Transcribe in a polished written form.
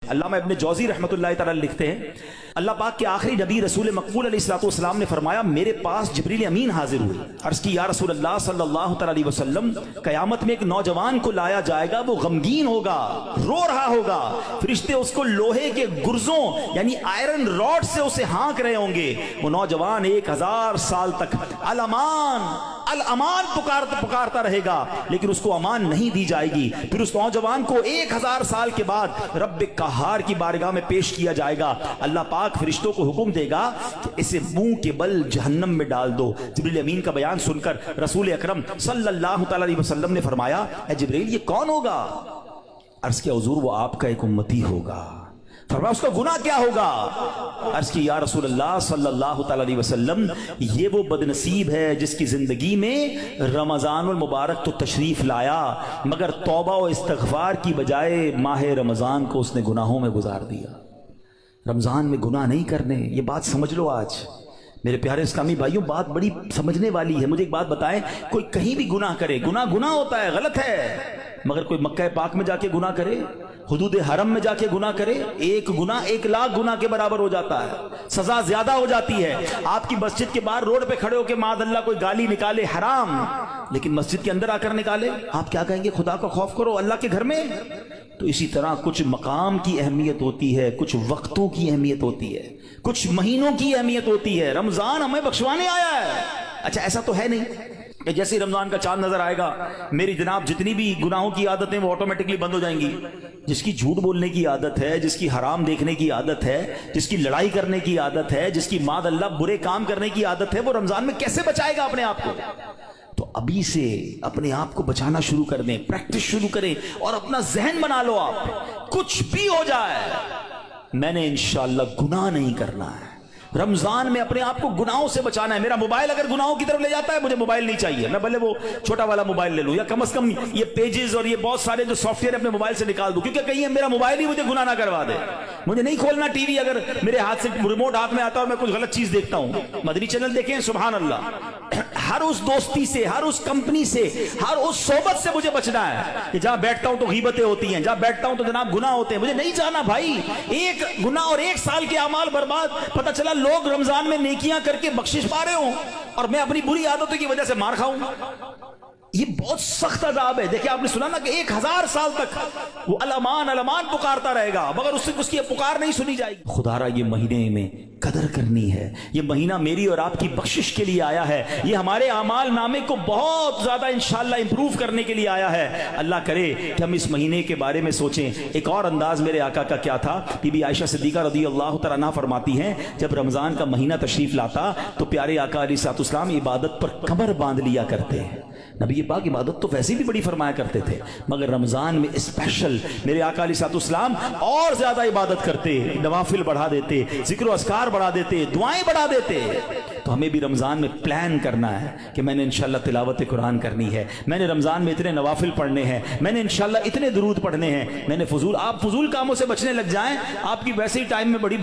अल्लामा इब्न जौज़ी रहमतुल्लाह तआला लिखते हैं, अल्लाह पाक के आखिरी नबी रसूल मकबूल अलैहिस्सलाम ने फरमाया, मेरे पास जिब्रील अमीन हाजिर हुए। अर्ज़ की, या रसूल अल्लाह सल्लल्लाहु अलैहि वसल्लम, क़यामत में एक नौजवान को लाया जाएगा, वो गमगीन होगा, रो रहा होगा, फरिश्ते उसको लोहे के गुर्जों यानी आयरन रॉड से उसे हाँक रहे होंगे। वो नौजवान 1000 साल तक अल अमान अल अमान पुकारता रहेगा, लेकिन उसको अमान नहीं दी जाएगी। फिर उस नौजवान को 1000 साल के बाद रब्बे कहार की बारगाह में पेश किया जाएगा। अल्लाह पाक फरिश्तों को हुक्म देगा कि इसे मुंह के बल जहन्नम में डाल दो। जिब्रील अमीन का बयान सुनकर रसूल अकरम सल्लल्लाहु अलैहि वसल्लम ने फरमाया, ए जिब्रील, ये कौन होगा? अर्ज़ किया, हुजूर, वो आपका एक उम्मती होगा। फरमाया, उसका गुनाह क्या होगा? अर्ज़ की, या रसूल अल्लाह सल्लल्लाहु अलैहि वसल्लम, ये वो बदनसीब है जिसकी जिंदगी में रमज़ानुल मुबारक तो तशरीफ लाया, मगर तौबा और इस्तग़फ़ार की बजाय माह रमज़ान को उसने गुनाहों में गुजार दिया। रमज़ान में गुनाह नहीं करने, ये बात समझ लो। आज मेरे प्यारे इस्लामी भाइयों, बात बड़ी समझने वाली है। मुझे एक बात बताएं, कोई कहीं भी गुनाह करे, गुनाह होता है, गलत है, मगर कोई मक्का पाक में जाके गुनाह करे, हुदूद हरम में जाके गुनाह करे, एक गुनाह 1 लाख गुनाह के बराबर हो जाता है, सजा ज्यादा हो जाती है। आपकी मस्जिद के बाहर रोड पे खड़े होकर मादअल्लाह कोई गाली निकाले, हराम, लेकिन मस्जिद के अंदर आकर निकाले, आप क्या कहेंगे? खुदा का खौफ करो अल्लाह के घर में। तो इसी तरह कुछ मकाम की अहमियत होती है, कुछ वक्तों की अहमियत होती है, कुछ महीनों की अहमियत होती है। रमजान हमें बख्शवाने आया है। अच्छा, ऐसा तो है नहीं कि जैसे रमजान का चांद नजर आएगा मेरी जनाब जितनी भी गुनाहों की आदतें वो ऑटोमेटिकली बंद हो जाएंगी। जिसकी झूठ बोलने की आदत है, जिसकी हराम देखने की आदत है, जिसकी लड़ाई करने की आदत है, जिसकी मादअल्लाह बुरे काम करने की आदत है, वो रमजान में कैसे बचाएगा अपने आप को? तो अभी से अपने आप को बचाना शुरू कर दें, प्रैक्टिस शुरू करें और अपना जहन बना लो, आप कुछ भी हो जाए मैंने इंशाअल्लाह गुनाह नहीं करना है। रमजान में अपने आप को गुनाहों से बचाना है। मेरा मोबाइल अगर गुनाहों की तरफ ले जाता है, मुझे मोबाइल नहीं चाहिए, मैं भले वो छोटा वाला मोबाइल ले लूं, या कम से कम ये पेजेस और ये बहुत सारे जो सॉफ्टवेयर अपने मोबाइल से निकाल दूं, क्योंकि कहीं मेरा मोबाइल ही मुझे गुनाह ना करवा दे। मुझे नहीं खोलना टीवी अगर मेरे हाथ से रिमोट हाथ में आता है और मैं कुछ गलत चीज देखता हूं। मदनी चैनल देखें, सुभान अल्लाह। हर उस दोस्ती से, हर उस कंपनी से, हर उस सोबत से मुझे बचना है कि जहां बैठता हूं तो गीबतें होती हैं, जहां बैठता हूं तो जनाब गुनाह होते हैं। मुझे नहीं जाना भाई, एक गुनाह और 1 साल के अमाल बर्बाद। पता चला लोग रमजान में नेकियां करके बख्शिश पा रहे हो और मैं अपनी बुरी आदतों की वजह से मार खाऊं। ये बहुत सख्त अजाब है। देखिए, आपने सुना ना कि 1000 साल तक वो अलमान पुकारता रहेगा, मगर उससे उसकी पुकार नहीं सुनी जाएगी। खुदारा, ये महीने में कदर करनी है। ये महीना मेरी और आपकी बख्शिश के लिए आया है। ये हमारे अमाल नामे को बहुत ज्यादा इंशाअल्लाह इंप्रूव करने के लिए आया है। अल्लाह करे कि हम इस महीने के बारे में सोचें। एक और अंदाज मेरे आका का क्या था, बीबी आयशा सिद्दीका रज़ी अल्लाह तआला अन्हा फरमाती हैं, जब रमजान का महीना तशरीफ लाता तो प्यारे आका अलैहिस्सलाम इबादत पर कमर बांध लिया करते हैं। नबी पाक इबादत तो वैसे भी बड़ी फरमाया करते थे, मगर रमजान में स्पेशल मेरे आका अलैहिस्सलाम और ज्यादा इबादत करते, नवाफिल बढ़ा देते, जिक्र अस्कार बढ़ा देते, दुआएं बढ़ा देते। तो हमें भी रमजान में प्लान करना है कि मैंने इंशाल्लाह तिलावत कुरान करनी है, मैंने रमजान में इतने नवाफिल पढ़ने हैं, मैंने इंशाल्लाह इतने दुरूद पढ़ने हैं। आप फजूल कामों से बचने लग जाएं, आपकी वैसे ही टाइम में बड़ी